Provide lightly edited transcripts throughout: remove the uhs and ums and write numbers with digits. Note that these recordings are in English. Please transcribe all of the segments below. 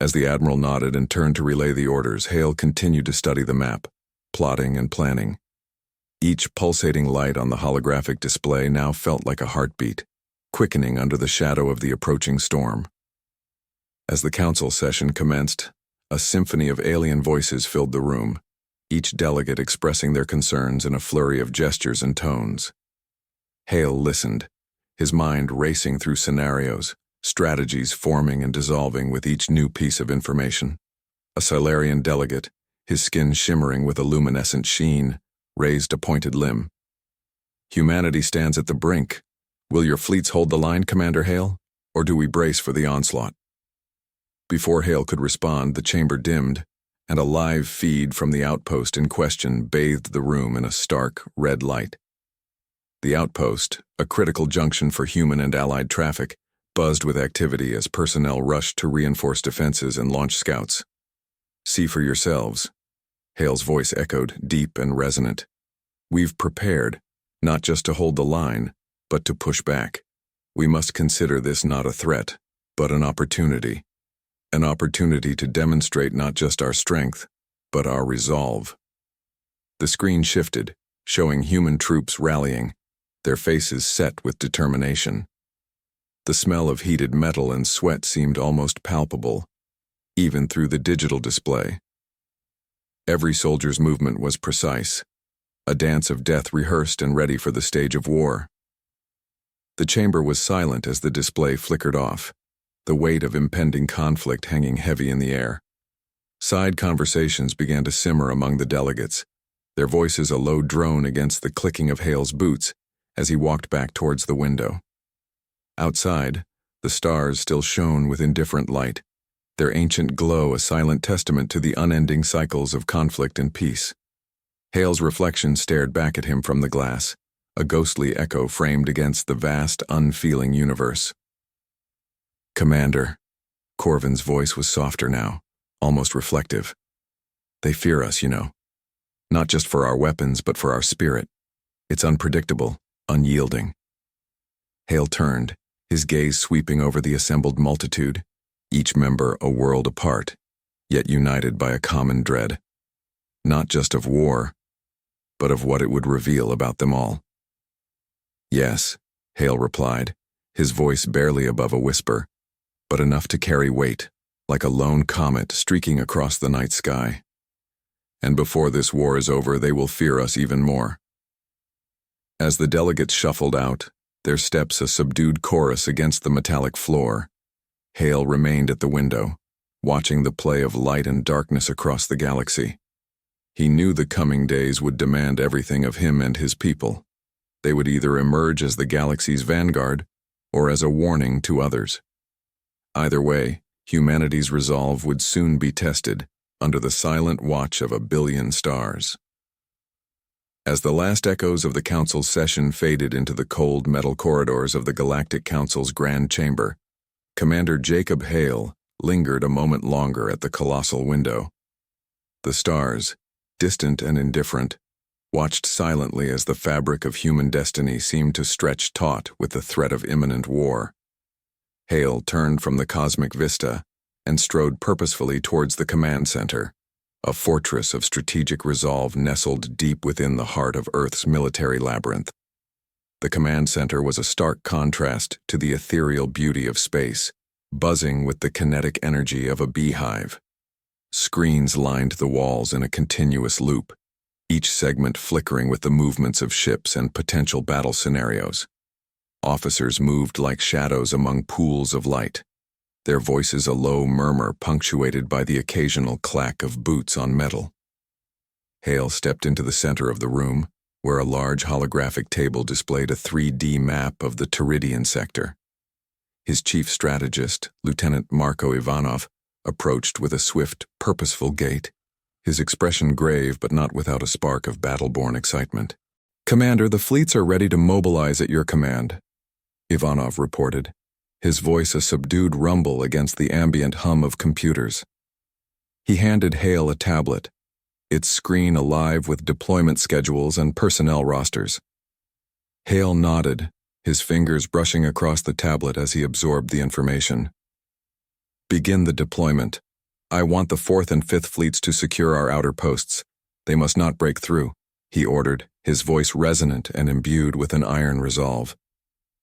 As the Admiral nodded and turned to relay the orders, Hale continued to study the map, plotting and planning. Each pulsating light on the holographic display now felt like a heartbeat, quickening under the shadow of the approaching storm. As the council session commenced, a symphony of alien voices filled the room, each delegate expressing their concerns in a flurry of gestures and tones. Hale listened, his mind racing through scenarios, strategies forming and dissolving with each new piece of information. A Silurian delegate, his skin shimmering with a luminescent sheen, raised a pointed limb. "Humanity stands at the brink. Will your fleets hold the line, Commander Hale, or do we brace for the onslaught?" Before Hale could respond, the chamber dimmed, and a live feed from the outpost in question bathed the room in a stark, red light. The outpost, a critical junction for human and allied traffic, buzzed with activity as personnel rushed to reinforce defenses and launch scouts. "See for yourselves," Hale's voice echoed, deep and resonant. "We've prepared, not just to hold the line, but to push back. We must consider this not a threat, but an opportunity. An opportunity to demonstrate not just our strength, but our resolve." The screen shifted, showing human troops rallying, their faces set with determination. The smell of heated metal and sweat seemed almost palpable, even through the digital display. Every soldier's movement was precise, a dance of death rehearsed and ready for the stage of war. The chamber was silent as the display flickered off, the weight of impending conflict hanging heavy in the air. Side conversations began to simmer among the delegates, their voices a low drone against the clicking of Hale's boots as he walked back towards the window. Outside, the stars still shone with indifferent light, their ancient glow a silent testament to the unending cycles of conflict and peace. Hale's reflection stared back at him from the glass, a ghostly echo framed against the vast, unfeeling universe. "Commander," Corvin's voice was softer now, almost reflective. "They fear us, you know. Not just for our weapons, but for our spirit. It's unpredictable, unyielding." Hale turned, his gaze sweeping over the assembled multitude, each member a world apart, yet united by a common dread. Not just of war, but of what it would reveal about them all. "Yes," Hale replied, his voice barely above a whisper, but enough to carry weight, like a lone comet streaking across the night sky. "And before this war is over, they will fear us even more." As the delegates shuffled out, their steps a subdued chorus against the metallic floor, Hale remained at the window, watching the play of light and darkness across the galaxy. He knew the coming days would demand everything of him and his people. They would either emerge as the galaxy's vanguard or as a warning to others. Either way, humanity's resolve would soon be tested under the silent watch of 1 billion stars. As the last echoes of the Council's session faded into the cold metal corridors of the Galactic Council's Grand Chamber, Commander Jacob Hale lingered a moment longer at the colossal window. The stars, distant and indifferent, watched silently as the fabric of human destiny seemed to stretch taut with the threat of imminent war. Hale turned from the cosmic vista and strode purposefully towards the command center, a fortress of strategic resolve nestled deep within the heart of Earth's military labyrinth. The command center was a stark contrast to the ethereal beauty of space, buzzing with the kinetic energy of a beehive. Screens lined the walls in a continuous loop, each segment flickering with the movements of ships and potential battle scenarios. Officers moved like shadows among pools of light, their voices a low murmur punctuated by the occasional clack of boots on metal. Hale stepped into the center of the room, where a large holographic table displayed a 3D map of the Teridian sector. His chief strategist, Lieutenant Marko Ivanov, approached with a swift, purposeful gait, his expression grave but not without a spark of battle-born excitement. "Commander, the fleets are ready to mobilize at your command," Ivanov reported, his voice a subdued rumble against the ambient hum of computers. He handed Hale a tablet, its screen alive with deployment schedules and personnel rosters. Hale nodded, his fingers brushing across the tablet as he absorbed the information. "Begin the deployment," I want the 4th and 5th fleets to secure our outer posts. They must not break through, he ordered, his voice resonant and imbued with an iron resolve.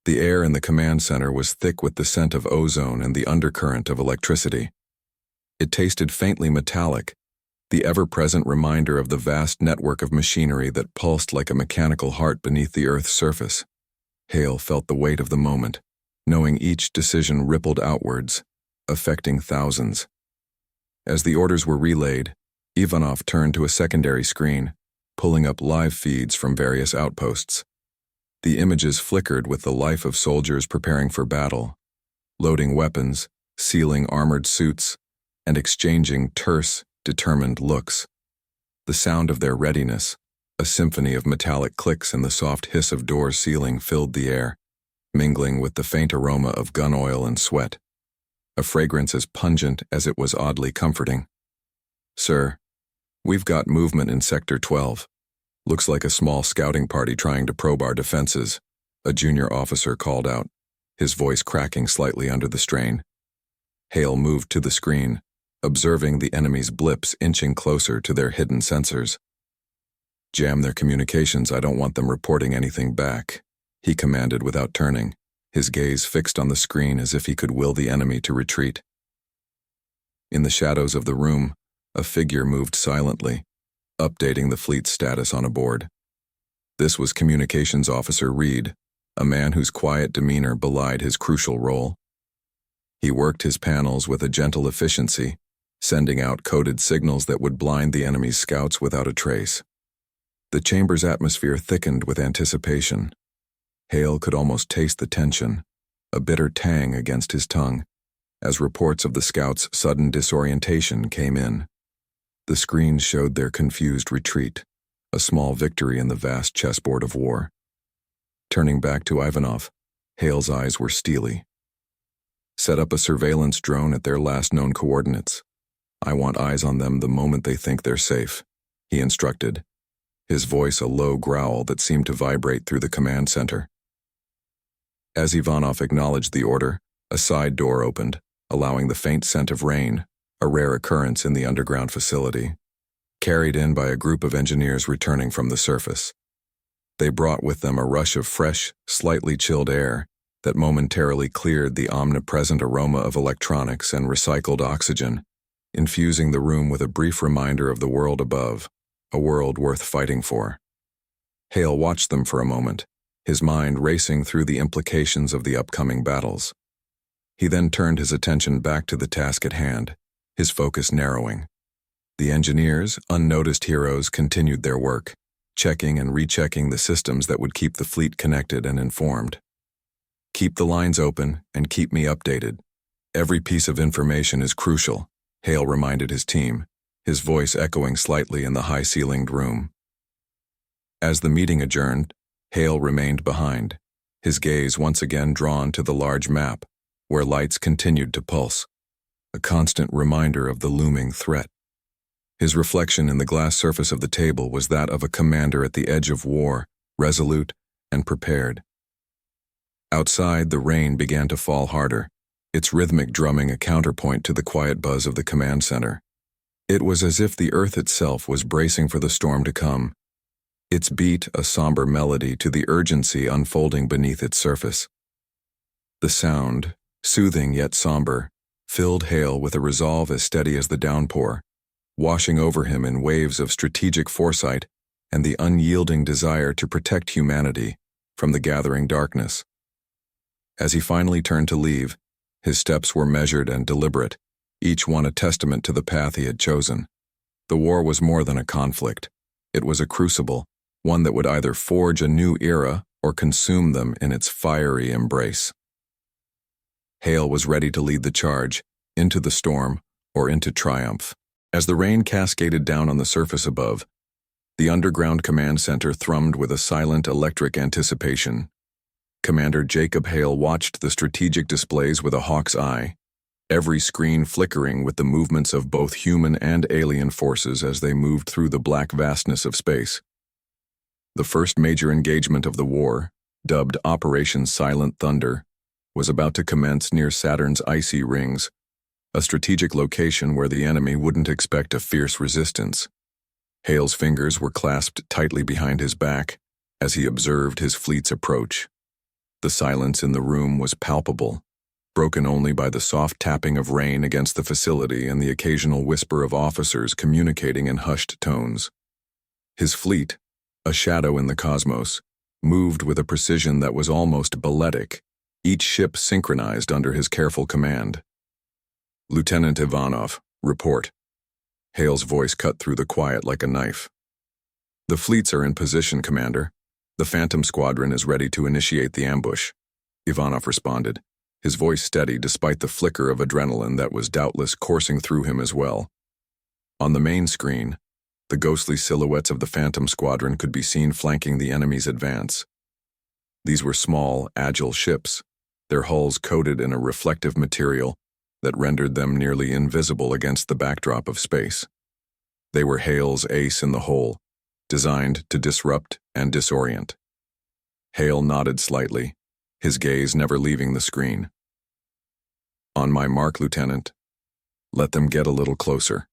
The air in the command center was thick with the scent of ozone and the undercurrent of electricity. It tasted faintly metallic, the ever-present reminder of the vast network of machinery that pulsed like a mechanical heart beneath the Earth's surface. Hale felt the weight of the moment, knowing each decision rippled outwards, affecting thousands. As the orders were relayed, Ivanov turned to a secondary screen, pulling up live feeds from various outposts. The images flickered with the life of soldiers preparing for battle, loading weapons, sealing armored suits, and exchanging terse, determined looks. The sound of their readiness, a symphony of metallic clicks and the soft hiss of doors sealing filled the air, mingling with the faint aroma of gun oil and sweat, a fragrance as pungent as it was oddly comforting. "Sir, we've got movement in Sector 12. Looks like a small scouting party trying to probe our defenses," a junior officer called out, his voice cracking slightly under the strain. Hale moved to the screen, observing the enemy's blips inching closer to their hidden sensors. "Jam their communications, I don't want them reporting anything back," he commanded without turning, his gaze fixed on the screen as if he could will the enemy to retreat. In the shadows of the room, a figure moved silently, updating the fleet's status on a board. This was Communications Officer Reed, a man whose quiet demeanor belied his crucial role. He worked his panels with a gentle efficiency, sending out coded signals that would blind the enemy's scouts without a trace. The chamber's atmosphere thickened with anticipation. Hale could almost taste the tension, a bitter tang against his tongue, as reports of the scouts' sudden disorientation came in. The screens showed their confused retreat, a small victory in the vast chessboard of war. Turning back to Ivanov, Hale's eyes were steely. "Set up a surveillance drone at their last known coordinates. I want eyes on them the moment they think they're safe," he instructed, his voice a low growl that seemed to vibrate through the command center. As Ivanov acknowledged the order, a side door opened, allowing the faint scent of rain, a rare occurrence in the underground facility, carried in by a group of engineers returning from the surface. They brought with them a rush of fresh, slightly chilled air that momentarily cleared the omnipresent aroma of electronics and recycled oxygen, infusing the room with a brief reminder of the world above, a world worth fighting for. Hale watched them for a moment, his mind racing through the implications of the upcoming battles. He then turned his attention back to the task at hand, his focus narrowing. The engineers, unnoticed heroes, continued their work, checking and rechecking the systems that would keep the fleet connected and informed. "Keep the lines open and keep me updated. Every piece of information is crucial," Hale reminded his team, his voice echoing slightly in the high-ceilinged room. As the meeting adjourned, Hale remained behind, his gaze once again drawn to the large map, where lights continued to pulse, a constant reminder of the looming threat. His reflection in the glass surface of the table was that of a commander at the edge of war, resolute and prepared. Outside, the rain began to fall harder, its rhythmic drumming a counterpoint to the quiet buzz of the command center. It was as if the earth itself was bracing for the storm to come, its beat a somber melody to the urgency unfolding beneath its surface. The sound, soothing yet somber, filled Hale with a resolve as steady as the downpour, washing over him in waves of strategic foresight and the unyielding desire to protect humanity from the gathering darkness. As he finally turned to leave, his steps were measured and deliberate, each one a testament to the path he had chosen. The war was more than a conflict. It was a crucible, one that would either forge a new era or consume them in its fiery embrace. Hale was ready to lead the charge, into the storm or into triumph. As the rain cascaded down on the surface above, the underground command center thrummed with a silent electric anticipation. Commander Jacob Hale watched the strategic displays with a hawk's eye, every screen flickering with the movements of both human and alien forces as they moved through the black vastness of space. The first major engagement of the war, dubbed Operation Silent Thunder, was about to commence near Saturn's icy rings, a strategic location where the enemy wouldn't expect a fierce resistance. Hale's fingers were clasped tightly behind his back as he observed his fleet's approach. The silence in the room was palpable, broken only by the soft tapping of rain against the facility and the occasional whisper of officers communicating in hushed tones. His fleet, a shadow in the cosmos, moved with a precision that was almost balletic, each ship synchronized under his careful command. "Lieutenant Ivanov, report." Hale's voice cut through the quiet like a knife. "The fleets are in position, Commander. The Phantom Squadron is ready to initiate the ambush," Ivanov responded, his voice steady despite the flicker of adrenaline that was doubtless coursing through him as well. On the main screen, the ghostly silhouettes of the Phantom Squadron could be seen flanking the enemy's advance. These were small, agile ships, their hulls coated in a reflective material that rendered them nearly invisible against the backdrop of space. They were Hale's ace in the hole, designed to disrupt and disorient. Hale nodded slightly, his gaze never leaving the screen. "On my mark, Lieutenant. Let them get a little closer."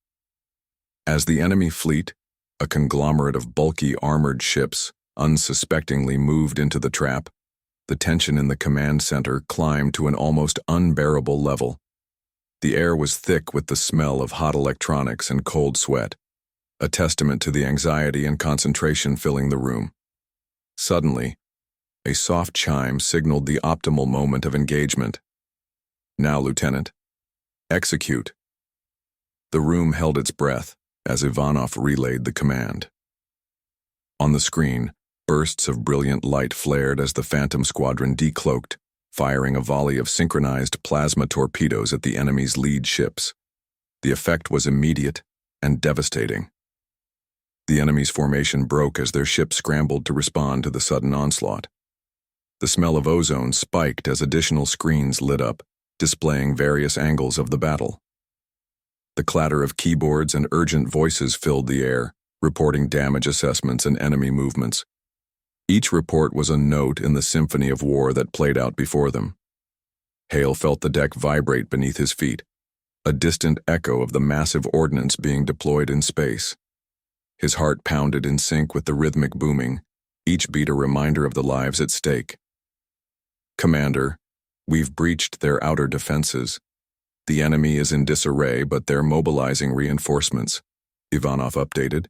As the enemy fleet, a conglomerate of bulky armored ships, unsuspectingly moved into the trap, the tension in the command center climbed to an almost unbearable level. The air was thick with the smell of hot electronics and cold sweat, a testament to the anxiety and concentration filling the room. Suddenly, a soft chime signaled the optimal moment of engagement. "Now, Lieutenant. Execute." The room held its breath as Ivanov relayed the command. On the screen, bursts of brilliant light flared as the Phantom Squadron decloaked, firing a volley of synchronized plasma torpedoes at the enemy's lead ships. The effect was immediate and devastating. The enemy's formation broke as their ships scrambled to respond to the sudden onslaught. The smell of ozone spiked as additional screens lit up, displaying various angles of the battle. The clatter of keyboards and urgent voices filled the air, reporting damage assessments and enemy movements. Each report was a note in the symphony of war that played out before them. Hale felt the deck vibrate beneath his feet, a distant echo of the massive ordnance being deployed in space. His heart pounded in sync with the rhythmic booming, each beat a reminder of the lives at stake. "Commander, we've breached their outer defenses. The enemy is in disarray, but they're mobilizing reinforcements," Ivanov updated,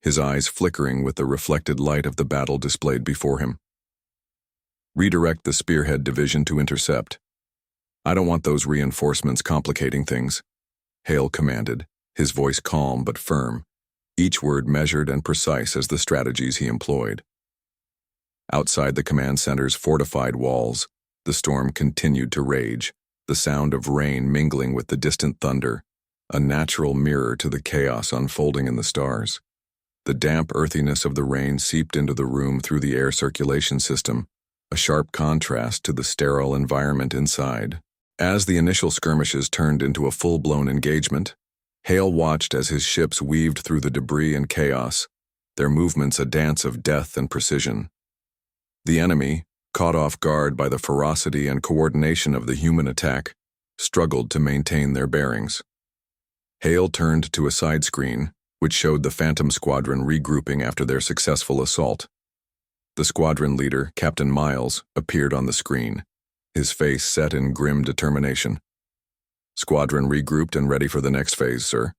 his eyes flickering with the reflected light of the battle displayed before him. "Redirect the Spearhead Division to intercept. I don't want those reinforcements complicating things," Hale commanded, his voice calm but firm, each word measured and precise as the strategies he employed. Outside the command center's fortified walls, the storm continued to rage, the sound of rain mingling with the distant thunder, a natural mirror to the chaos unfolding in the stars. The damp earthiness of the rain seeped into the room through the air circulation system, a sharp contrast to the sterile environment inside. As the initial skirmishes turned into a full-blown engagement, Hale watched as his ships weaved through the debris and chaos, their movements a dance of death and precision. The enemy, caught off guard by the ferocity and coordination of the human attack, struggled to maintain their bearings. Hale turned to a side screen, which showed the Phantom Squadron regrouping after their successful assault. The squadron leader, Captain Miles, appeared on the screen, his face set in grim determination. "Squadron regrouped and ready for the next phase, sir."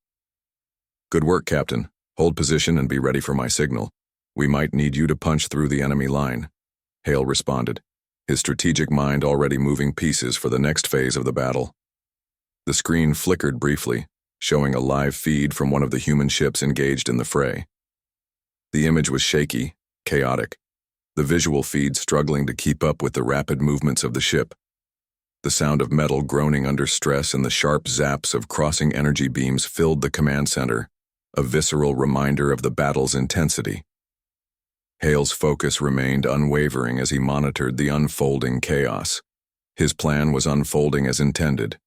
"Good work, Captain. Hold position and be ready for my signal. We might need you to punch through the enemy line," Hale responded, his strategic mind already moving pieces for the next phase of the battle. The screen flickered briefly, showing a live feed from one of the human ships engaged in the fray. The image was shaky, chaotic, the visual feed struggling to keep up with the rapid movements of the ship. The sound of metal groaning under stress and the sharp zaps of crossing energy beams filled the command center, a visceral reminder of the battle's intensity. Hale's focus remained unwavering as he monitored the unfolding chaos. His plan was unfolding as intended,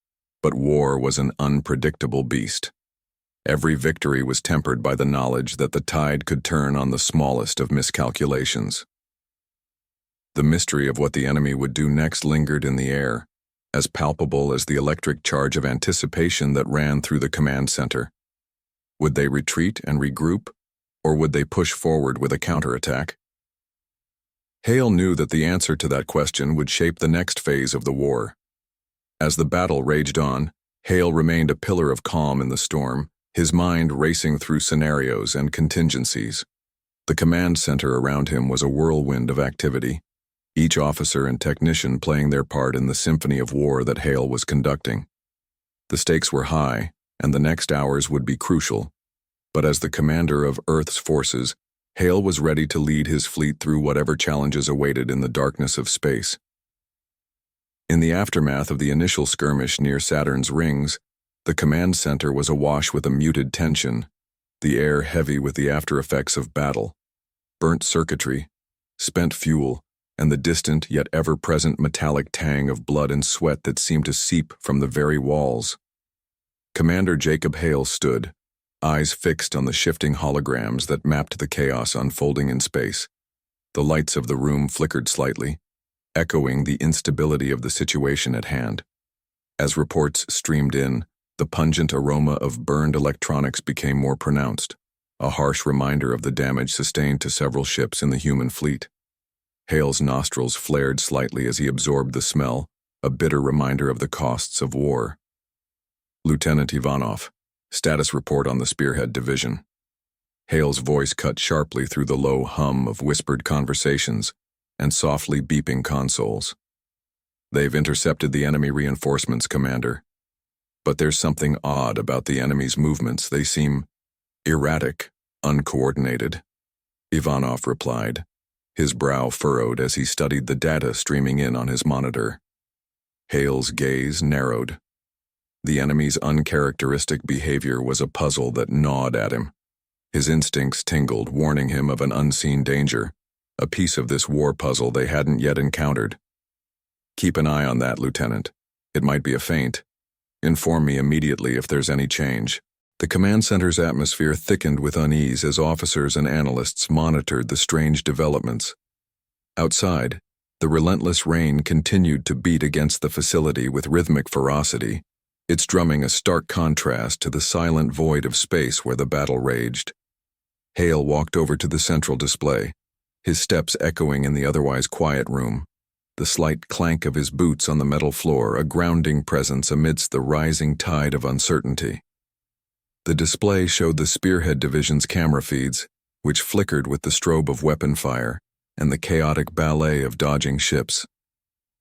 but war was an unpredictable beast. Every victory was tempered by the knowledge that the tide could turn on the smallest of miscalculations. The mystery of what the enemy would do next lingered in the air, as palpable as the electric charge of anticipation that ran through the command center. Would they retreat and regroup, or would they push forward with a counterattack? Hale knew that the answer to that question would shape the next phase of the war. As the battle raged on, Hale remained a pillar of calm in the storm, his mind racing through scenarios and contingencies. The command center around him was a whirlwind of activity, each officer and technician playing their part in the symphony of war that Hale was conducting. The stakes were high, and the next hours would be crucial. But as the commander of Earth's forces, Hale was ready to lead his fleet through whatever challenges awaited in the darkness of space. In the aftermath of the initial skirmish near Saturn's rings, the command center was awash with a muted tension, the air heavy with the after-effects of battle, burnt circuitry, spent fuel, and the distant yet ever-present metallic tang of blood and sweat that seemed to seep from the very walls. Commander Jacob Hale stood, eyes fixed on the shifting holograms that mapped the chaos unfolding in space. The lights of the room flickered slightly, echoing the instability of the situation at hand. As reports streamed in, the pungent aroma of burned electronics became more pronounced, a harsh reminder of the damage sustained to several ships in the human fleet. Hale's nostrils flared slightly as he absorbed the smell, a bitter reminder of the costs of war. Lieutenant Ivanov, status report on the Spearhead Division. Hale's voice cut sharply through the low hum of whispered conversations and softly beeping consoles. They've intercepted the enemy reinforcements, Commander. But there's something odd about the enemy's movements. They seem erratic, uncoordinated. Ivanov replied, his brow furrowed as he studied the data streaming in on his monitor. Hale's gaze narrowed. The enemy's uncharacteristic behavior was a puzzle that gnawed at him. His instincts tingled, warning him of an unseen danger, a piece of this war puzzle they hadn't yet encountered. Keep an eye on that, Lieutenant. It might be a feint. Inform me immediately if there's any change. The command center's atmosphere thickened with unease as officers and analysts monitored the strange developments. Outside, the relentless rain continued to beat against the facility with rhythmic ferocity, its drumming a stark contrast to the silent void of space where the battle raged. Hale walked over to the central display, his steps echoing in the otherwise quiet room, the slight clank of his boots on the metal floor a grounding presence amidst the rising tide of uncertainty. The display showed the Spearhead Division's camera feeds, which flickered with the strobe of weapon fire and the chaotic ballet of dodging ships.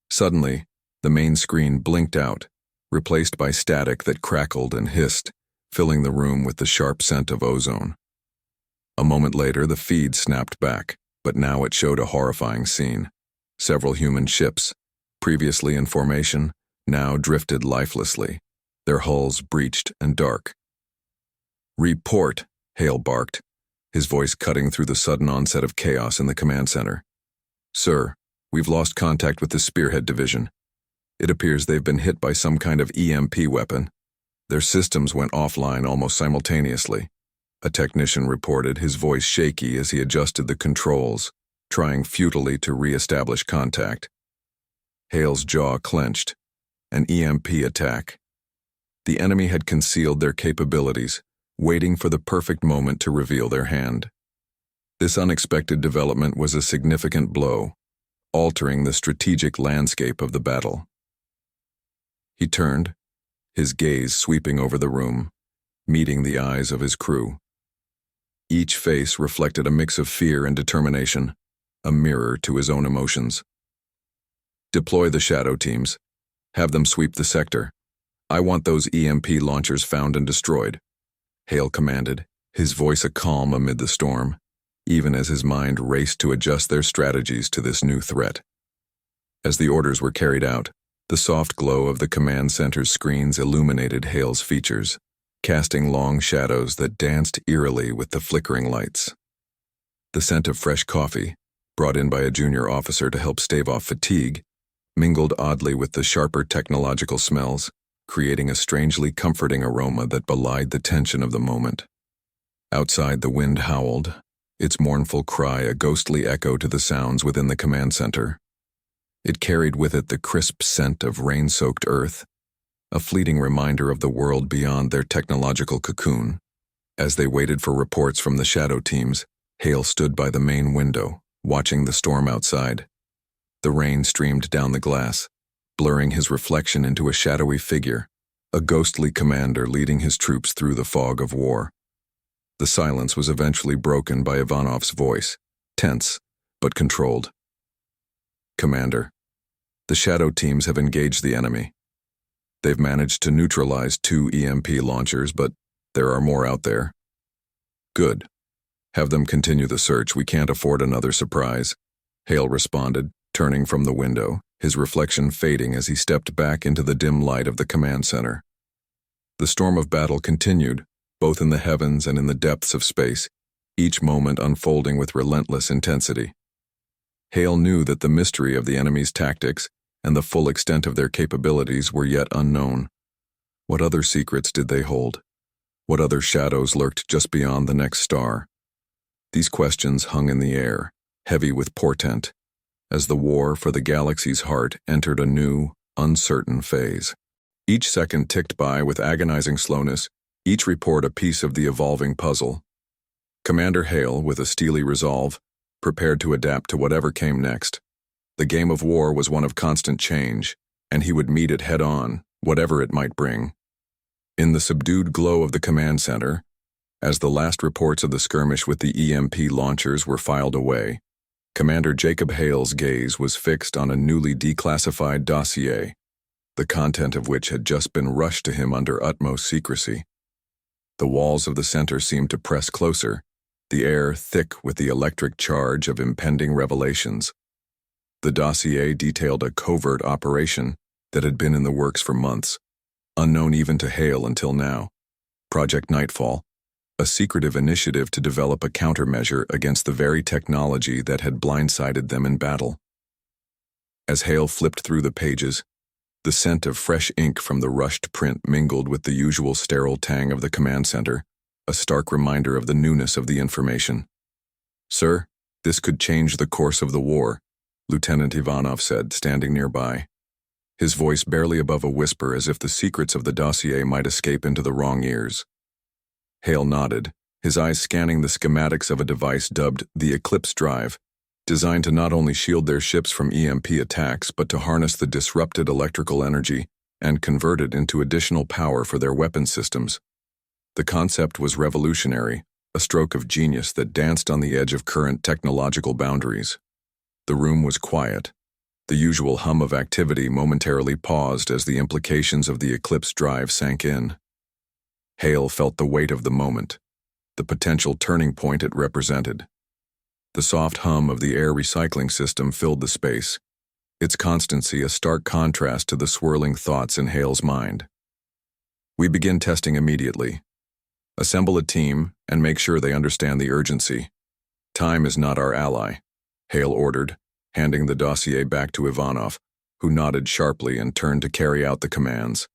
Suddenly, the main screen blinked out, replaced by static that crackled and hissed, filling the room with the sharp scent of ozone. A moment later, the feed snapped back, but now it showed a horrifying scene. Several human ships, previously in formation, now drifted lifelessly, their hulls breached and dark. "Report," Hale barked, his voice cutting through the sudden onset of chaos in the command center. "Sir, we've lost contact with the Spearhead Division. It appears they've been hit by some kind of EMP weapon. Their systems went offline almost simultaneously," a technician reported, his voice shaky as he adjusted the controls, trying futilely to re-establish contact. Hale's jaw clenched. An EMP attack. The enemy had concealed their capabilities, waiting for the perfect moment to reveal their hand. This unexpected development was a significant blow, altering the strategic landscape of the battle. He turned, his gaze sweeping over the room, meeting the eyes of his crew. Each face reflected a mix of fear and determination, a mirror to his own emotions. "Deploy the shadow teams. Have them sweep the sector. I want those EMP launchers found and destroyed," Hale commanded, his voice a calm amid the storm, even as his mind raced to adjust their strategies to this new threat. As the orders were carried out, the soft glow of the command center's screens illuminated Hale's features, casting long shadows that danced eerily with the flickering lights. The scent of fresh coffee, brought in by a junior officer to help stave off fatigue, mingled oddly with the sharper technological smells, creating a strangely comforting aroma that belied the tension of the moment. Outside, the wind howled, its mournful cry a ghostly echo to the sounds within the command center. It carried with it the crisp scent of rain-soaked earth, a fleeting reminder of the world beyond their technological cocoon. As they waited for reports from the shadow teams, Hale stood by the main window, watching the storm outside. The rain streamed down the glass, blurring his reflection into a shadowy figure, a ghostly commander leading his troops through the fog of war. The silence was eventually broken by Ivanov's voice, tense but controlled. "Commander, the shadow teams have engaged the enemy. They've managed to neutralize 2 EMP launchers, but there are more out there." "Good. Have them continue the search. We can't afford another surprise," Hale responded, turning from the window, his reflection fading as he stepped back into the dim light of the command center. The storm of battle continued, both in the heavens and in the depths of space, each moment unfolding with relentless intensity. Hale knew that the mystery of the enemy's tactics and the full extent of their capabilities were yet unknown. What other secrets did they hold? What other shadows lurked just beyond the next star? These questions hung in the air, heavy with portent, as the war for the galaxy's heart entered a new, uncertain phase. Each second ticked by with agonizing slowness, each report a piece of the evolving puzzle. Commander Hale, with a steely resolve, prepared to adapt to whatever came next. The game of war was one of constant change, and he would meet it head-on, whatever it might bring. In the subdued glow of the command center, as the last reports of the skirmish with the EMP launchers were filed away, Commander Jacob Hale's gaze was fixed on a newly declassified dossier, the content of which had just been rushed to him under utmost secrecy. The walls of the center seemed to press closer, the air thick with the electric charge of impending revelations. The dossier detailed a covert operation that had been in the works for months, unknown even to Hale until now. Project Nightfall, a secretive initiative to develop a countermeasure against the very technology that had blindsided them in battle. As Hale flipped through the pages, the scent of fresh ink from the rushed print mingled with the usual sterile tang of the command center, a stark reminder of the newness of the information. "Sir, this could change the course of the war," Lieutenant Ivanov said, standing nearby, his voice barely above a whisper as if the secrets of the dossier might escape into the wrong ears. Hale nodded, his eyes scanning the schematics of a device dubbed the Eclipse Drive, designed to not only shield their ships from EMP attacks but to harness the disrupted electrical energy and convert it into additional power for their weapon systems. The concept was revolutionary, a stroke of genius that danced on the edge of current technological boundaries. The room was quiet. The usual hum of activity momentarily paused as the implications of the Eclipse Drive sank in. Hale felt the weight of the moment, the potential turning point it represented. The soft hum of the air recycling system filled the space, its constancy a stark contrast to the swirling thoughts in Hale's mind. "We begin testing immediately. Assemble a team and make sure they understand the urgency. Time is not our ally," Hale ordered, handing the dossier back to Ivanov, who nodded sharply and turned to carry out the commands.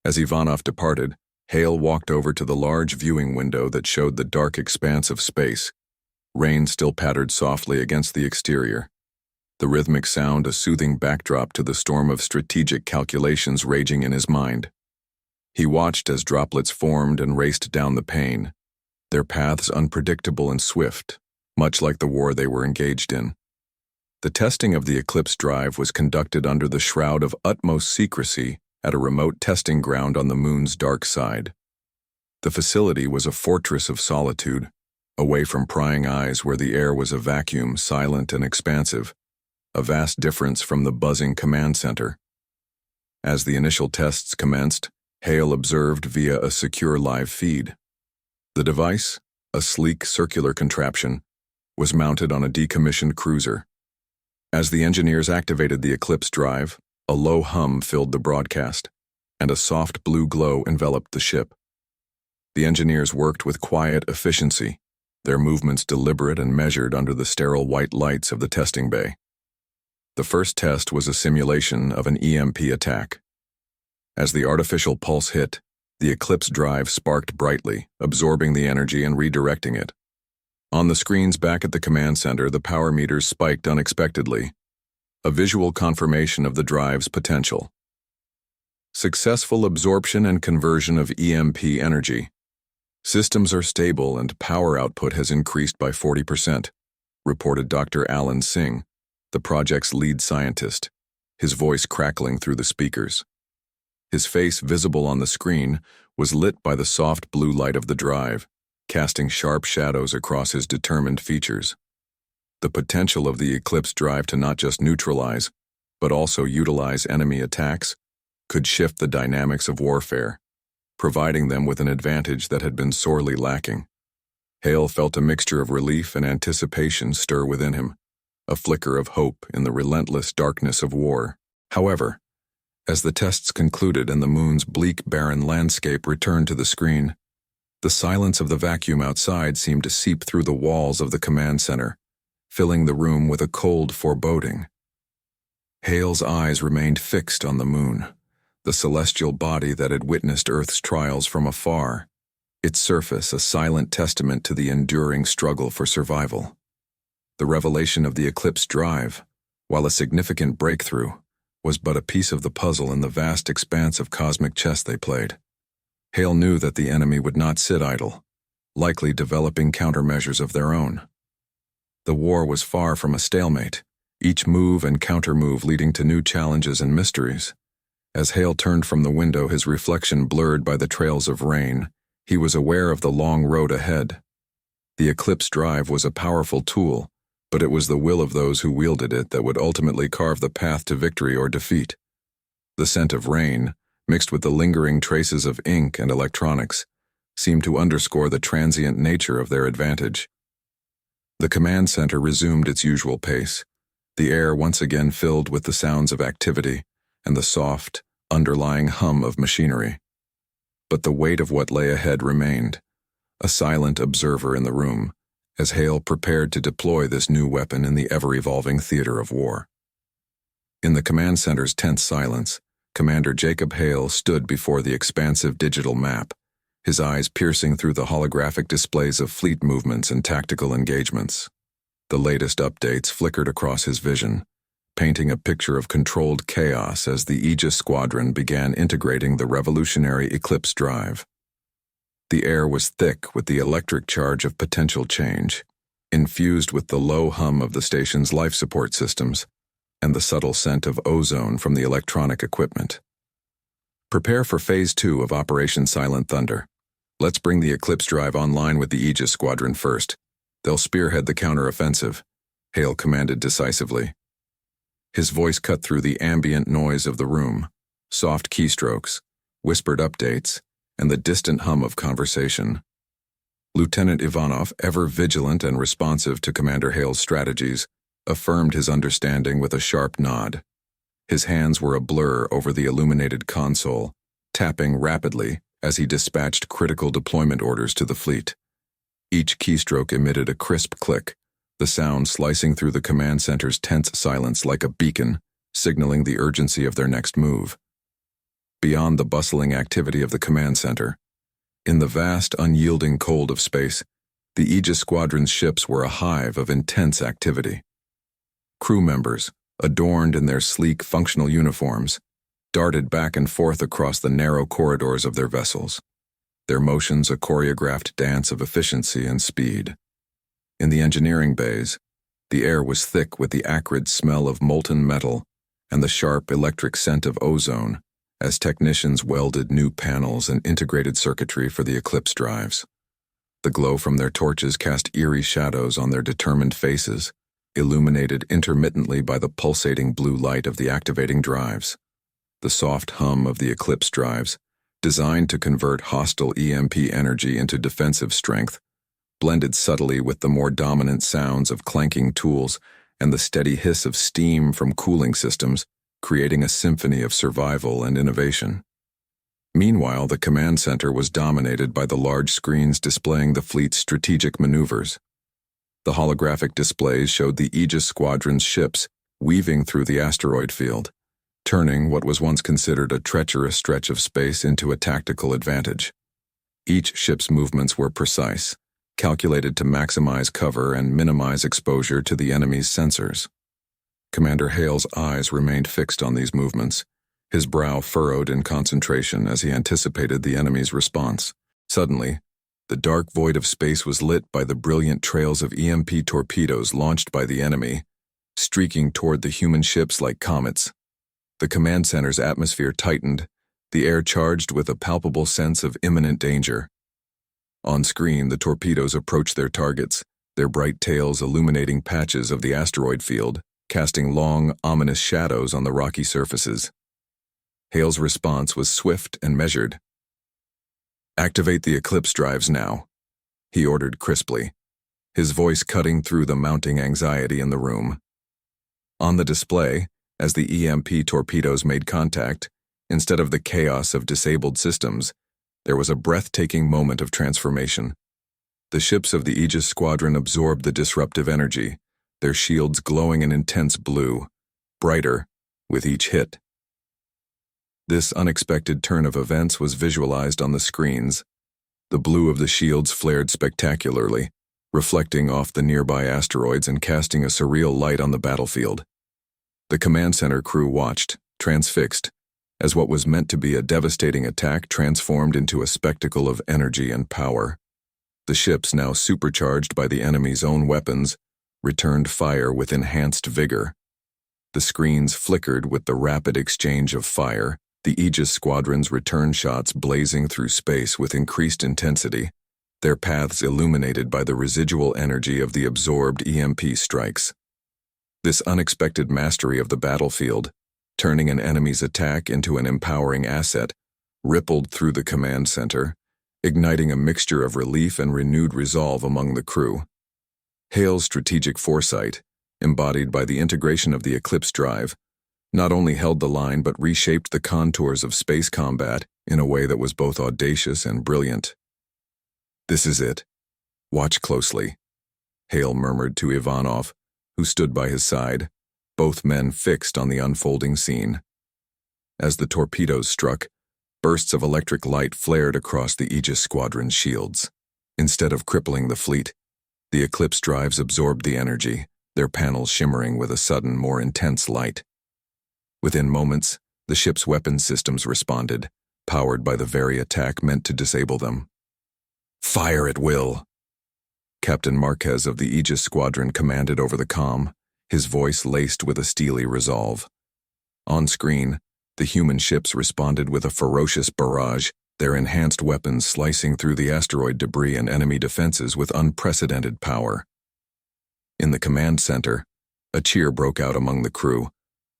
As Ivanov departed, Hale walked over to the large viewing window that showed the dark expanse of space. Rain still pattered softly against the exterior, the rhythmic sound a soothing backdrop to the storm of strategic calculations raging in his mind. He watched as droplets formed and raced down the pane, their paths unpredictable and swift, much like the war they were engaged in. The testing of the Eclipse Drive was conducted under the shroud of utmost secrecy at a remote testing ground on the moon's dark side. The facility was a fortress of solitude, away from prying eyes where the air was a vacuum, silent and expansive, a vast difference from the buzzing command center. As the initial tests commenced, Hale observed via a secure live feed. The device, a sleek circular contraption, was mounted on a decommissioned cruiser. As the engineers activated the Eclipse Drive, a low hum filled the broadcast, and a soft blue glow enveloped the ship. The engineers worked with quiet efficiency, their movements deliberate and measured under the sterile white lights of the testing bay. The first test was a simulation of an EMP attack. As the artificial pulse hit, the Eclipse Drive sparked brightly, absorbing the energy and redirecting it. On the screens back at the command center, the power meters spiked unexpectedly. a visual confirmation of the drive's potential. Successful absorption and conversion of EMP energy. Systems are stable and power output has increased by 40%, reported Dr. Alan Singh, the project's lead scientist, his voice crackling through the speakers. His face, visible on the screen, was lit by the soft blue light of the drive, casting sharp shadows across his determined features. The potential of the Eclipse Drive to not just neutralize, but also utilize enemy attacks, could shift the dynamics of warfare, providing them with an advantage that had been sorely lacking. Hale felt a mixture of relief and anticipation stir within him, a flicker of hope in the relentless darkness of war. However, as the tests concluded and the moon's bleak, barren landscape returned to the screen, the silence of the vacuum outside seemed to seep through the walls of the command center, filling the room with a cold foreboding. Hale's eyes remained fixed on the moon, the celestial body that had witnessed Earth's trials from afar, its surface a silent testament to the enduring struggle for survival. The revelation of the Eclipse Drive, while a significant breakthrough, was but a piece of the puzzle in the vast expanse of cosmic chess they played. Hale knew that the enemy would not sit idle, likely developing countermeasures of their own. The war was far from a stalemate, each move and countermove leading to new challenges and mysteries. As Hale turned from the window, his reflection blurred by the trails of rain, he was aware of the long road ahead. The Eclipse Drive was a powerful tool, but it was the will of those who wielded it that would ultimately carve the path to victory or defeat. The scent of rain, mixed with the lingering traces of ink and electronics, seemed to underscore the transient nature of their advantage. The command center resumed its usual pace, the air once again filled with the sounds of activity and the soft, underlying hum of machinery. But the weight of what lay ahead remained, a silent observer in the room, as Hale prepared to deploy this new weapon in the ever-evolving theater of war. In the command center's tense silence, Commander Jacob Hale stood before the expansive digital map, his eyes piercing through the holographic displays of fleet movements and tactical engagements. The latest updates flickered across his vision, painting a picture of controlled chaos as the Aegis Squadron began integrating the revolutionary Eclipse Drive. The air was thick with the electric charge of potential change, infused with the low hum of the station's life support systems and the subtle scent of ozone from the electronic equipment. Prepare for Phase 2 of Operation Silent Thunder. Let's bring the Eclipse Drive online with the Aegis Squadron first. They'll spearhead the counteroffensive, Hale commanded decisively. His voice cut through the ambient noise of the room, soft keystrokes, whispered updates, and the distant hum of conversation. Lieutenant Ivanov, ever vigilant and responsive to Commander Hale's strategies, affirmed his understanding with a sharp nod. His hands were a blur over the illuminated console, tapping rapidly as he dispatched critical deployment orders to the fleet. Each keystroke emitted a crisp click, the sound slicing through the command center's tense silence like a beacon, signaling the urgency of their next move. Beyond the bustling activity of the command center, in the vast, unyielding cold of space, the Aegis Squadron's ships were a hive of intense activity. Crew members, adorned in their sleek, functional uniforms, darted back and forth across the narrow corridors of their vessels, their motions a choreographed dance of efficiency and speed. In the engineering bays, the air was thick with the acrid smell of molten metal and the sharp electric scent of ozone as technicians welded new panels and integrated circuitry for the Eclipse drives. The glow from their torches cast eerie shadows on their determined faces, illuminated intermittently by the pulsating blue light of the activating drives. The soft hum of the Eclipse drives, designed to convert hostile EMP energy into defensive strength, blended subtly with the more dominant sounds of clanking tools and the steady hiss of steam from cooling systems, creating a symphony of survival and innovation. Meanwhile, the command center was dominated by the large screens displaying the fleet's strategic maneuvers. The holographic displays showed the Aegis Squadron's ships weaving through the asteroid field, turning what was once considered a treacherous stretch of space into a tactical advantage. Each ship's movements were precise, calculated to maximize cover and minimize exposure to the enemy's sensors. Commander Hale's eyes remained fixed on these movements, his brow furrowed in concentration as he anticipated the enemy's response. Suddenly, the dark void of space was lit by the brilliant trails of EMP torpedoes launched by the enemy, streaking toward the human ships like comets. The command center's atmosphere tightened, the air charged with a palpable sense of imminent danger. On screen, the torpedoes approached their targets, their bright tails illuminating patches of the asteroid field, casting long, ominous shadows on the rocky surfaces. Hale's response was swift and measured. "Activate the Eclipse drives now," he ordered crisply, his voice cutting through the mounting anxiety in the room. On the display, as the EMP torpedoes made contact, instead of the chaos of disabled systems, there was a breathtaking moment of transformation. The ships of the Aegis Squadron absorbed the disruptive energy, their shields glowing an intense blue, brighter with each hit. This unexpected turn of events was visualized on the screens. The blue of the shields flared spectacularly, reflecting off the nearby asteroids and casting a surreal light on the battlefield. The command center crew watched, transfixed, as what was meant to be a devastating attack transformed into a spectacle of energy and power. The ships, now supercharged by the enemy's own weapons, returned fire with enhanced vigor. The screens flickered with the rapid exchange of fire, the Aegis Squadron's return shots blazing through space with increased intensity, their paths illuminated by the residual energy of the absorbed EMP strikes. This unexpected mastery of the battlefield, turning an enemy's attack into an empowering asset, rippled through the command center, igniting a mixture of relief and renewed resolve among the crew. Hale's strategic foresight, embodied by the integration of the Eclipse Drive, not only held the line but reshaped the contours of space combat in a way that was both audacious and brilliant. "This is it. Watch closely," Hale murmured to Ivanov, who stood by his side, both men fixed on the unfolding scene. As the torpedoes struck, bursts of electric light flared across the Aegis Squadron's shields. Instead of crippling the fleet, the Eclipse drives absorbed the energy, their panels shimmering with a sudden, more intense light. Within moments, the ship's weapons systems responded, powered by the very attack meant to disable them. "Fire at will," Captain Marquez of the Aegis Squadron commanded over the comm, his voice laced with a steely resolve. On screen, the human ships responded with a ferocious barrage, their enhanced weapons slicing through the asteroid debris and enemy defenses with unprecedented power. In the command center, a cheer broke out among the crew,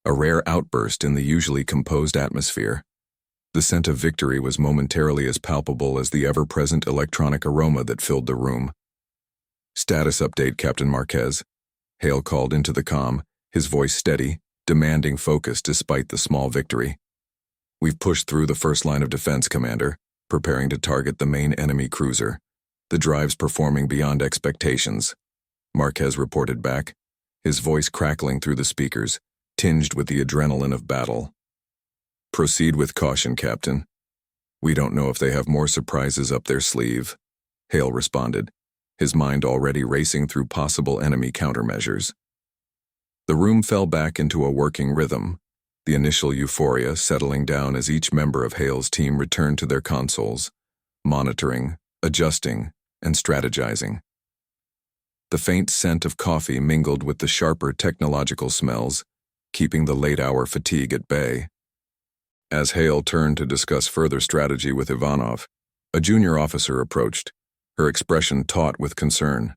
a rare outburst in the usually composed atmosphere. The scent of victory was momentarily as palpable as the ever-present electronic aroma that filled the room. "Status update, Captain Marquez," Hale called into the comm, his voice steady, demanding focus despite the small victory. "We've pushed through the first line of defense, Commander, preparing to target the main enemy cruiser. The drive's performing beyond expectations," Marquez reported back, his voice crackling through the speakers, tinged with the adrenaline of battle. "Proceed with caution, Captain. We don't know if they have more surprises up their sleeve," Hale responded, his mind already racing through possible enemy countermeasures. The room fell back into a working rhythm, the initial euphoria settling down as each member of Hale's team returned to their consoles, monitoring, adjusting, and strategizing. The faint scent of coffee mingled with the sharper technological smells, keeping the late-hour fatigue at bay. As Hale turned to discuss further strategy with Ivanov, a junior officer approached, her expression taut with concern.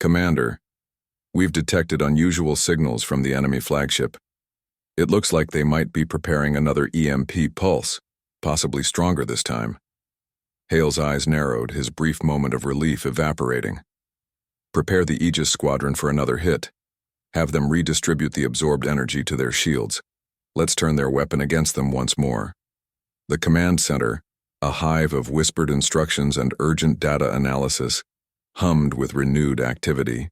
"Commander, we've detected unusual signals from the enemy flagship. It looks like they might be preparing another EMP pulse, possibly stronger this time." Hale's eyes narrowed, his brief moment of relief evaporating. "Prepare the Aegis Squadron for another hit. Have them redistribute the absorbed energy to their shields. Let's turn their weapon against them once more." The command center, a hive of whispered instructions and urgent data analysis, hummed with renewed activity.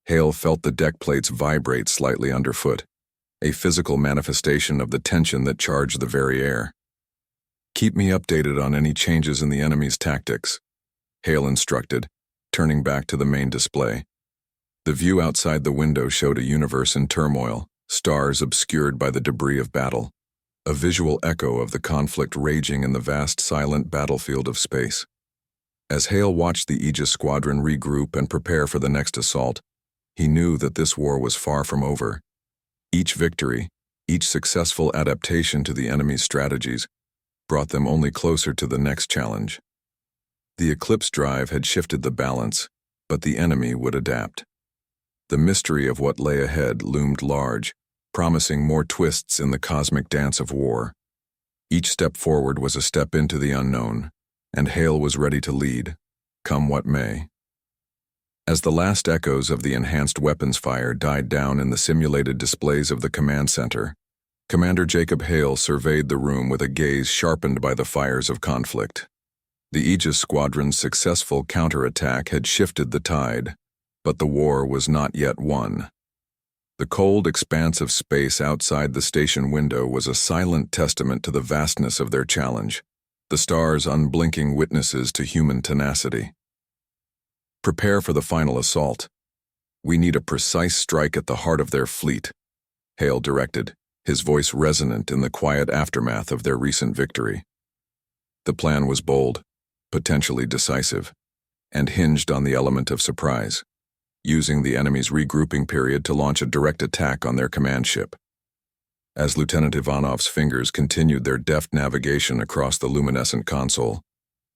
Hale felt the deck plates vibrate slightly underfoot, a physical manifestation of the tension that charged the very air. "Keep me updated on any changes in the enemy's tactics," Hale instructed, turning back to the main display. The view outside the window showed a universe in turmoil, stars obscured by the debris of battle, a visual echo of the conflict raging in the vast silent battlefield of space. As Hale watched the Aegis squadron regroup and prepare for the next assault, he knew that this war was far from over. Each victory, each successful adaptation to the enemy's strategies, brought them only closer to the next challenge. The Eclipse Drive had shifted the balance, but the enemy would adapt. The mystery of what lay ahead loomed large, promising more twists in the cosmic dance of war. Each step forward was a step into the unknown, and Hale was ready to lead, come what may. As the last echoes of the enhanced weapons fire died down in the simulated displays of the command center, Commander Jacob Hale surveyed the room with a gaze sharpened by the fires of conflict. The Aegis squadron's successful counterattack had shifted the tide, but the war was not yet won. The cold expanse of space outside the station window was a silent testament to the vastness of their challenge, the stars unblinking witnesses to human tenacity. Prepare for the final assault. We need a precise strike at the heart of their fleet, Hale directed, his voice resonant in the quiet aftermath of their recent victory. The plan was bold, potentially decisive, and hinged on the element of surprise, using the enemy's regrouping period to launch a direct attack on their command ship. As Lieutenant Ivanov's fingers continued their deft navigation across the luminescent console,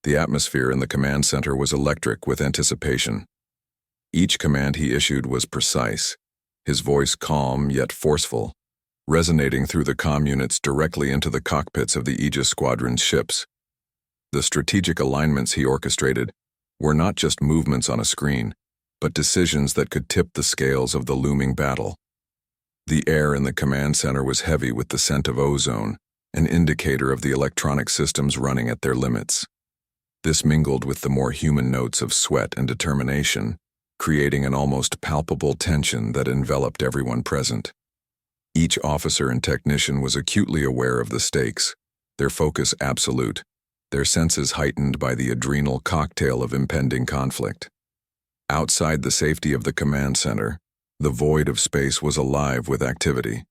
the atmosphere in the command center was electric with anticipation. Each command he issued was precise, his voice calm yet forceful, resonating through the comm units directly into the cockpits of the Aegis squadron's ships. The strategic alignments he orchestrated were not just movements on a screen, but decisions that could tip the scales of the looming battle. The air in the command center was heavy with the scent of ozone, an indicator of the electronic systems running at their limits. This mingled with the more human notes of sweat and determination, creating an almost palpable tension that enveloped everyone present. Each officer and technician was acutely aware of the stakes, their focus absolute, their senses heightened by the adrenal cocktail of impending conflict. Outside the safety of the command center, the void of space was alive with activity.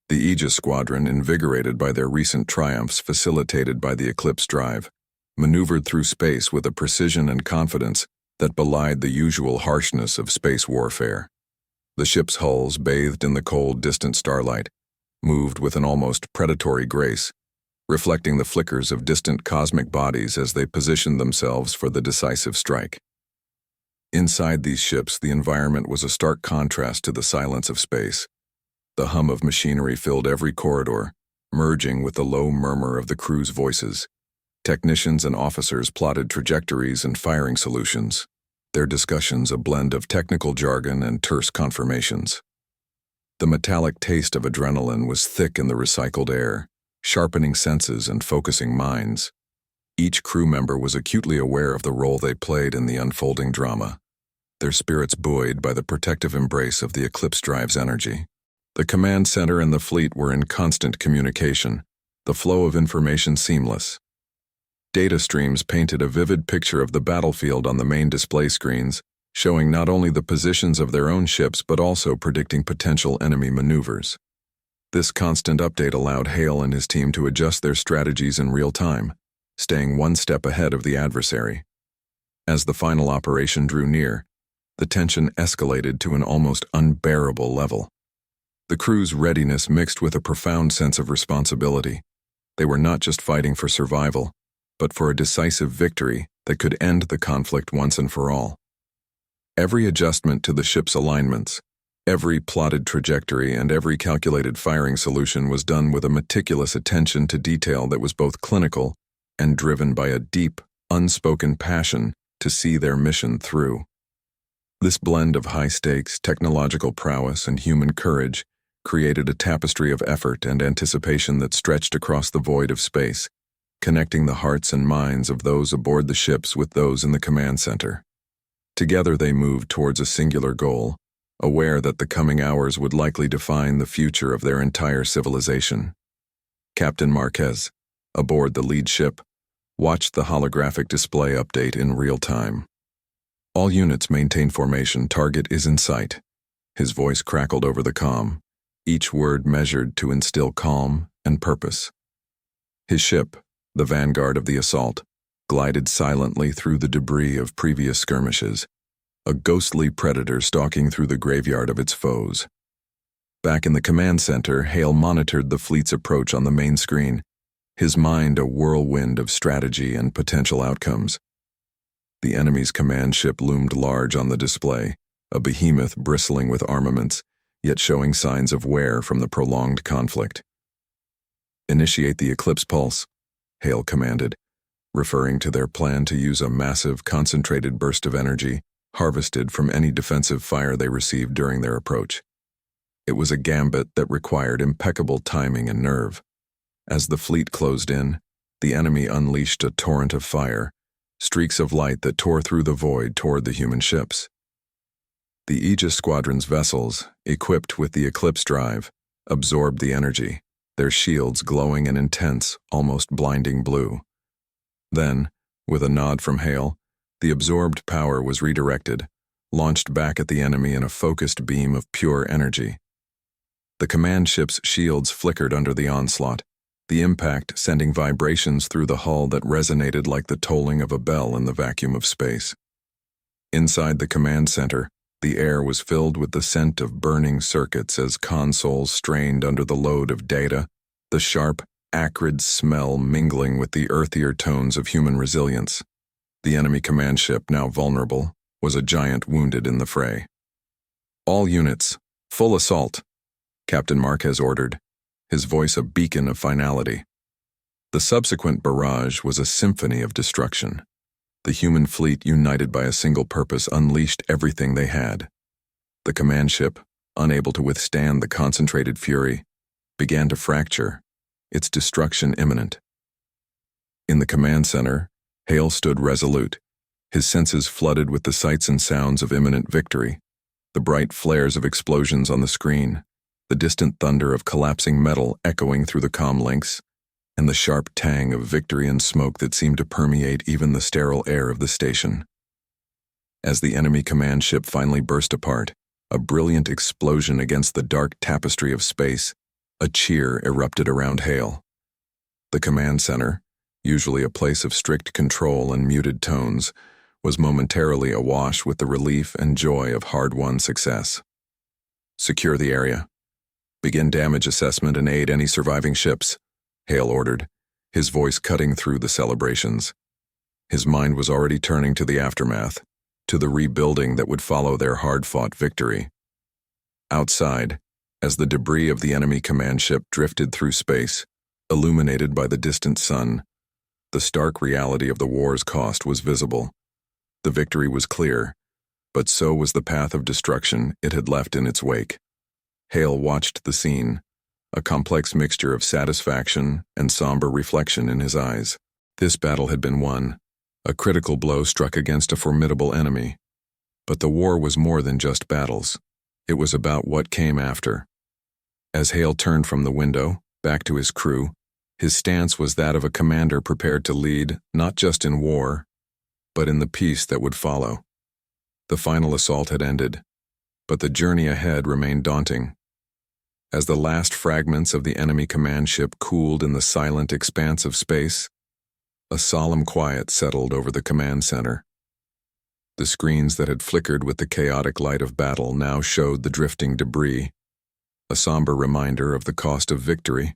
The Aegis squadron, invigorated by their recent triumphs facilitated by the Eclipse Drive, maneuvered through space with a precision and confidence that belied the usual harshness of space warfare. The ship's hulls, bathed in the cold, distant starlight, moved with an almost predatory grace, reflecting the flickers of distant cosmic bodies as they positioned themselves for the decisive strike. Inside these ships, the environment was a stark contrast to the silence of space. The hum of machinery filled every corridor, merging with the low murmur of the crew's voices. Technicians and officers plotted trajectories and firing solutions, their discussions a blend of technical jargon and terse confirmations. The metallic taste of adrenaline was thick in the recycled air, sharpening senses and focusing minds. Each crew member was acutely aware of the role they played in the unfolding drama, their spirits buoyed by the protective embrace of the Eclipse Drive's energy. The command center and the fleet were in constant communication, the flow of information seamless. Data streams painted a vivid picture of the battlefield on the main display screens, showing not only the positions of their own ships but also predicting potential enemy maneuvers. This constant update allowed Hale and his team to adjust their strategies in real time, staying one step ahead of the adversary. As the final operation drew near, the tension escalated to an almost unbearable level. The crew's readiness mixed with a profound sense of responsibility. They were not just fighting for survival, but for a decisive victory that could end the conflict once and for all. Every adjustment to the ship's alignments, every plotted trajectory, and every calculated firing solution was done with a meticulous attention to detail that was both clinical and driven by a deep, unspoken passion to see their mission through. This blend of high-stakes, technological prowess, and human courage created a tapestry of effort and anticipation that stretched across the void of space, connecting the hearts and minds of those aboard the ships with those in the command center. Together they moved towards a singular goal, aware that the coming hours would likely define the future of their entire civilization. Captain Marquez, aboard the lead ship, watched the holographic display update in real time. All units maintain formation. Target is in sight. His voice crackled over the comm, each word measured to instill calm and purpose. His ship, the vanguard of the assault, glided silently through the debris of previous skirmishes, a ghostly predator stalking through the graveyard of its foes. Back in the command center, Hale monitored the fleet's approach on the main screen, his mind a whirlwind of strategy and potential outcomes. The enemy's command ship loomed large on the display, a behemoth bristling with armaments, yet showing signs of wear from the prolonged conflict. "Initiate the Eclipse Pulse," Hale commanded, referring to their plan to use a massive, concentrated burst of energy harvested from any defensive fire they received during their approach. It was a gambit that required impeccable timing and nerve. As the fleet closed in, the enemy unleashed a torrent of fire, streaks of light that tore through the void toward the human ships. The Aegis Squadron's vessels, equipped with the Eclipse Drive, absorbed the energy, their shields glowing an intense, almost blinding blue. Then, with a nod from Hale, the absorbed power was redirected, launched back at the enemy in a focused beam of pure energy. The command ship's shields flickered under the onslaught, the impact sending vibrations through the hull that resonated like the tolling of a bell in the vacuum of space. Inside the command center, the air was filled with the scent of burning circuits as consoles strained under the load of data, the sharp, acrid smell mingling with the earthier tones of human resilience. The enemy command ship, now vulnerable, was a giant wounded in the fray. "All units, full assault," Captain Marquez ordered, his voice a beacon of finality. The subsequent barrage was a symphony of destruction. The human fleet, united by a single purpose, unleashed everything they had. The command ship, unable to withstand the concentrated fury, began to fracture, its destruction imminent. In the command center, Hale stood resolute, his senses flooded with the sights and sounds of imminent victory, the bright flares of explosions on the screen, the distant thunder of collapsing metal echoing through the comm links, and the sharp tang of victory and smoke that seemed to permeate even the sterile air of the station. As the enemy command ship finally burst apart, a brilliant explosion against the dark tapestry of space, a cheer erupted around Hale. The command center, usually a place of strict control and muted tones, was momentarily awash with the relief and joy of hard-won success. "Secure the area. Begin damage assessment and aid any surviving ships," Hale ordered, his voice cutting through the celebrations. His mind was already turning to the aftermath, to the rebuilding that would follow their hard-fought victory. Outside, as the debris of the enemy command ship drifted through space, illuminated by the distant sun, the stark reality of the war's cost was visible. The victory was clear, but so was the path of destruction it had left in its wake. Hale watched the scene, a complex mixture of satisfaction and somber reflection in his eyes. This battle had been won, a critical blow struck against a formidable enemy. But the war was more than just battles. It was about what came after. As Hale turned from the window, back to his crew, his stance was that of a commander prepared to lead not just in war, but in the peace that would follow. The final assault had ended, but the journey ahead remained daunting. As the last fragments of the enemy command ship cooled in the silent expanse of space, a solemn quiet settled over the command center. The screens that had flickered with the chaotic light of battle now showed the drifting debris, a somber reminder of the cost of victory.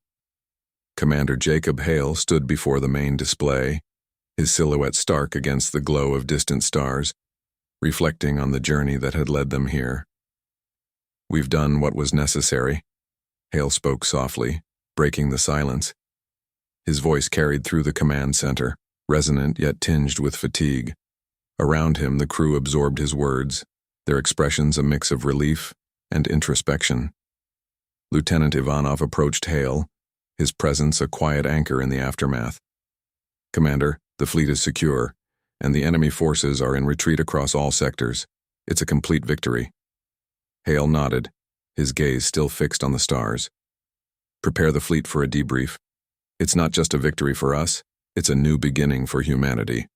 Commander Jacob Hale stood before the main display, his silhouette stark against the glow of distant stars, reflecting on the journey that had led them here. "We've done what was necessary," Hale spoke softly, breaking the silence. His voice carried through the command center, resonant yet tinged with fatigue. Around him, the crew absorbed his words, their expressions a mix of relief and introspection. Lieutenant Ivanov approached Hale, his presence a quiet anchor in the aftermath. "Commander, the fleet is secure, and the enemy forces are in retreat across all sectors. It's a complete victory." Hale nodded, his gaze still fixed on the stars. "Prepare the fleet for a debrief. It's not just a victory for us, it's a new beginning for humanity."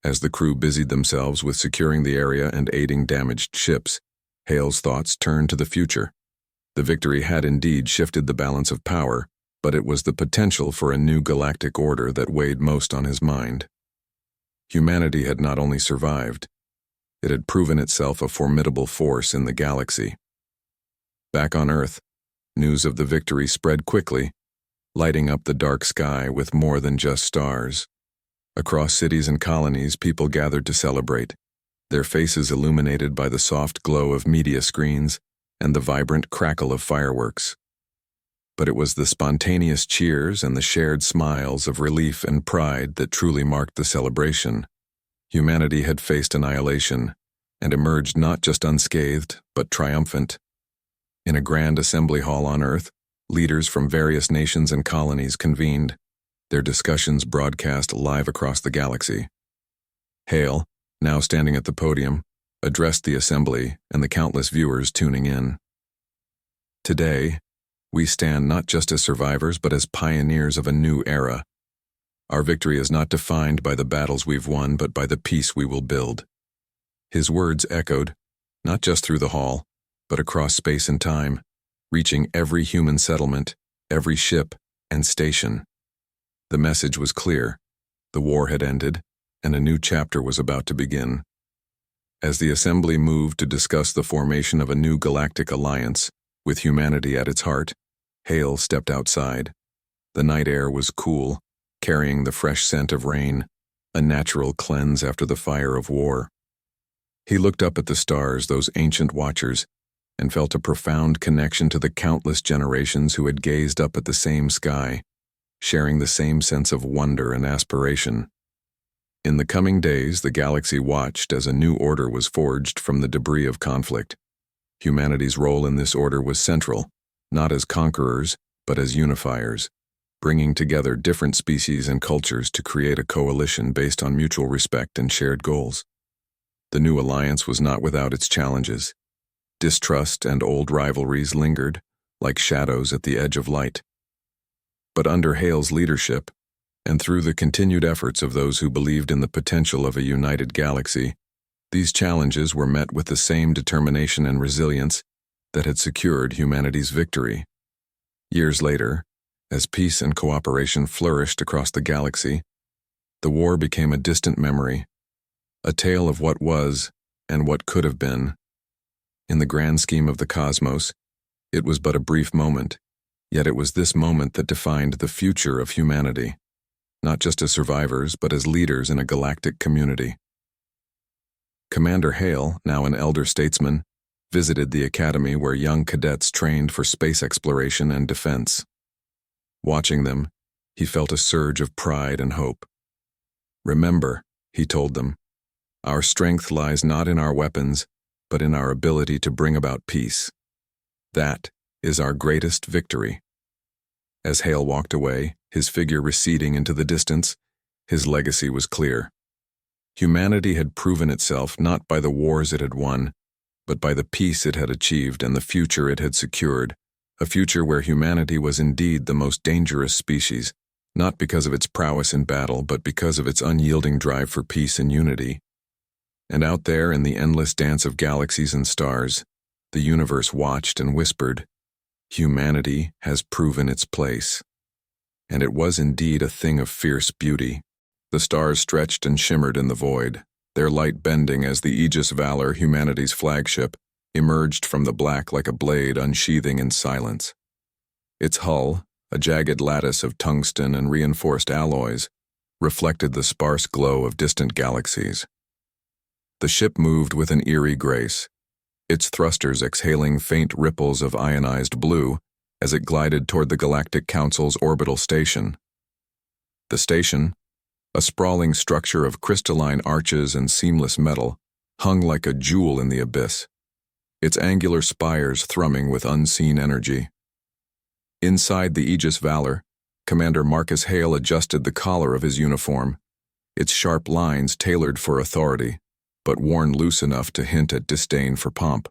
As the crew busied themselves with securing the area and aiding damaged ships, Hale's thoughts turned to the future. The victory had indeed shifted the balance of power, but it was the potential for a new galactic order that weighed most on his mind. Humanity had not only survived, it had proven itself a formidable force in the galaxy. Back on Earth, news of the victory spread quickly, lighting up the dark sky with more than just stars. Across cities and colonies, people gathered to celebrate, their faces illuminated by the soft glow of media screens and the vibrant crackle of fireworks. But it was the spontaneous cheers and the shared smiles of relief and pride that truly marked the celebration. Humanity had faced annihilation and emerged not just unscathed, but triumphant. In a grand assembly hall on Earth, leaders from various nations and colonies convened, their discussions broadcast live across the galaxy. Hale, now standing at the podium, addressed the assembly and the countless viewers tuning in. Today, we stand not just as survivors but as pioneers of a new era. Our victory is not defined by the battles we've won but by the peace we will build. His words echoed, not just through the hall, but across space and time, reaching every human settlement, every ship, and station. The message was clear. The war had ended, and a new chapter was about to begin. As the assembly moved to discuss the formation of a new galactic alliance, with humanity at its heart, Hale stepped outside. The night air was cool, carrying the fresh scent of rain, a natural cleanse after the fire of war. He looked up at the stars, those ancient watchers, and felt a profound connection to the countless generations who had gazed up at the same sky, sharing the same sense of wonder and aspiration. In the coming days, the galaxy watched as a new order was forged from the debris of conflict. Humanity's role in this order was central, not as conquerors, but as unifiers, bringing together different species and cultures to create a coalition based on mutual respect and shared goals. The new alliance was not without its challenges. Distrust and old rivalries lingered, like shadows at the edge of light. But under Hale's leadership, and through the continued efforts of those who believed in the potential of a united galaxy, these challenges were met with the same determination and resilience that had secured humanity's victory. Years later, as peace and cooperation flourished across the galaxy, the war became a distant memory, a tale of what was and what could have been. In the grand scheme of the cosmos, it was but a brief moment, yet it was this moment that defined the future of humanity, not just as survivors but as leaders in a galactic community. Commander Hale, now an elder statesman, visited the academy where young cadets trained for space exploration and defense. Watching them, he felt a surge of pride and hope. "Remember," he told them, "our strength lies not in our weapons, but in our ability to bring about peace. That is our greatest victory." As Hale walked away, his figure receding into the distance, his legacy was clear. Humanity had proven itself not by the wars it had won, but by the peace it had achieved and the future it had secured, a future where humanity was indeed the most dangerous species, not because of its prowess in battle, but because of its unyielding drive for peace and unity. And out there in the endless dance of galaxies and stars, the universe watched and whispered, "Humanity has proven its place." And it was indeed a thing of fierce beauty. The stars stretched and shimmered in the void, their light bending as the Aegis Valor, humanity's flagship, emerged from the black like a blade unsheathing in silence. Its hull, a jagged lattice of tungsten and reinforced alloys, reflected the sparse glow of distant galaxies. The ship moved with an eerie grace, its thrusters exhaling faint ripples of ionized blue as it glided toward the Galactic Council's orbital station. The station, a sprawling structure of crystalline arches and seamless metal, hung like a jewel in the abyss, its angular spires thrumming with unseen energy. Inside the Aegis Valor, Commander Marcus Hale adjusted the collar of his uniform, its sharp lines tailored for authority, but worn loose enough to hint at disdain for pomp.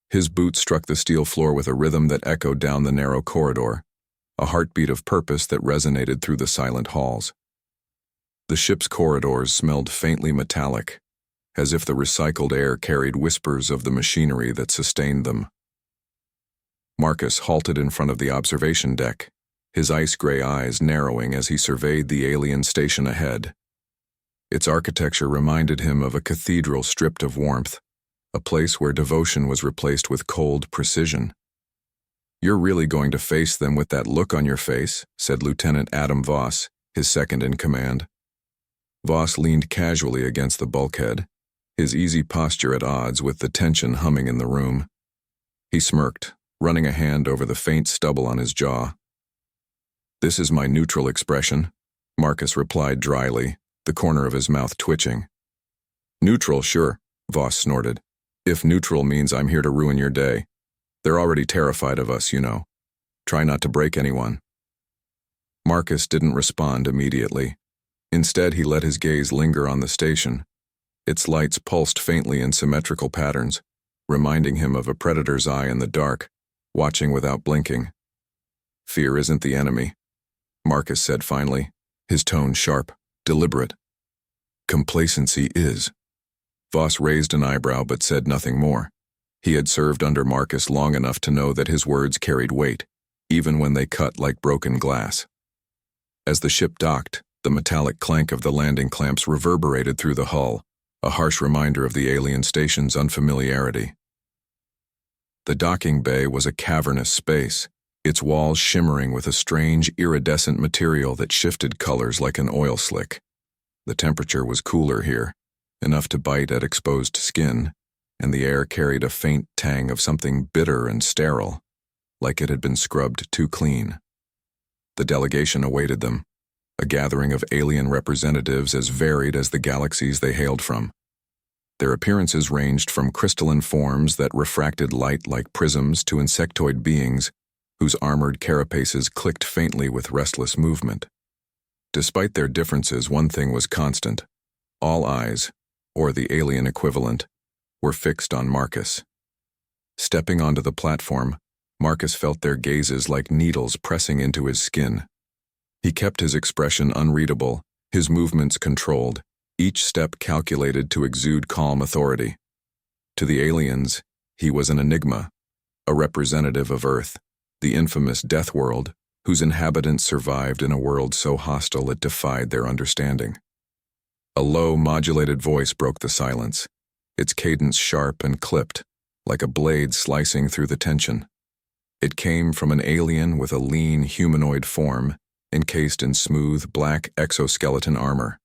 His boots struck the steel floor with a rhythm that echoed down the narrow corridor, a heartbeat of purpose that resonated through the silent halls. The ship's corridors smelled faintly metallic, as if the recycled air carried whispers of the machinery that sustained them. Marcus halted in front of the observation deck, his ice-gray eyes narrowing as he surveyed the alien station ahead. Its architecture reminded him of a cathedral stripped of warmth, a place where devotion was replaced with cold precision. "You're really going to face them with that look on your face," said Lieutenant Adam Voss, his second in command. Voss leaned casually against the bulkhead, his easy posture at odds with the tension humming in the room. He smirked, running a hand over the faint stubble on his jaw. "This is my neutral expression," Marcus replied dryly, the corner of his mouth twitching. "Neutral, sure," Voss snorted. "If neutral means I'm here to ruin your day. They're already terrified of us, you know. Try not to break anyone." Marcus didn't respond immediately. Instead, he let his gaze linger on the station. Its lights pulsed faintly in symmetrical patterns, reminding him of a predator's eye in the dark, watching without blinking. "Fear isn't the enemy," Marcus said finally, his tone sharp, deliberate. "Complacency is." Voss raised an eyebrow but said nothing more. He had served under Marcus long enough to know that his words carried weight, even when they cut like broken glass. As the ship docked, the metallic clank of the landing clamps reverberated through the hull, a harsh reminder of the alien station's unfamiliarity. The docking bay was a cavernous space, its walls shimmering with a strange, iridescent material that shifted colors like an oil slick. The temperature was cooler here, enough to bite at exposed skin, and the air carried a faint tang of something bitter and sterile, like it had been scrubbed too clean. The delegation awaited them, a gathering of alien representatives as varied as the galaxies they hailed from. Their appearances ranged from crystalline forms that refracted light like prisms to insectoid beings whose armored carapaces clicked faintly with restless movement. Despite their differences, one thing was constant. All eyes, or the alien equivalent, were fixed on Marcus. Stepping onto the platform, Marcus felt their gazes like needles pressing into his skin. He kept his expression unreadable, his movements controlled, each step calculated to exude calm authority. To the aliens, he was an enigma, a representative of Earth, the infamous Death World, whose inhabitants survived in a world so hostile it defied their understanding. A low, modulated voice broke the silence, its cadence sharp and clipped, like a blade slicing through the tension. It came from an alien with a lean, humanoid form, encased in smooth, black exoskeleton armor.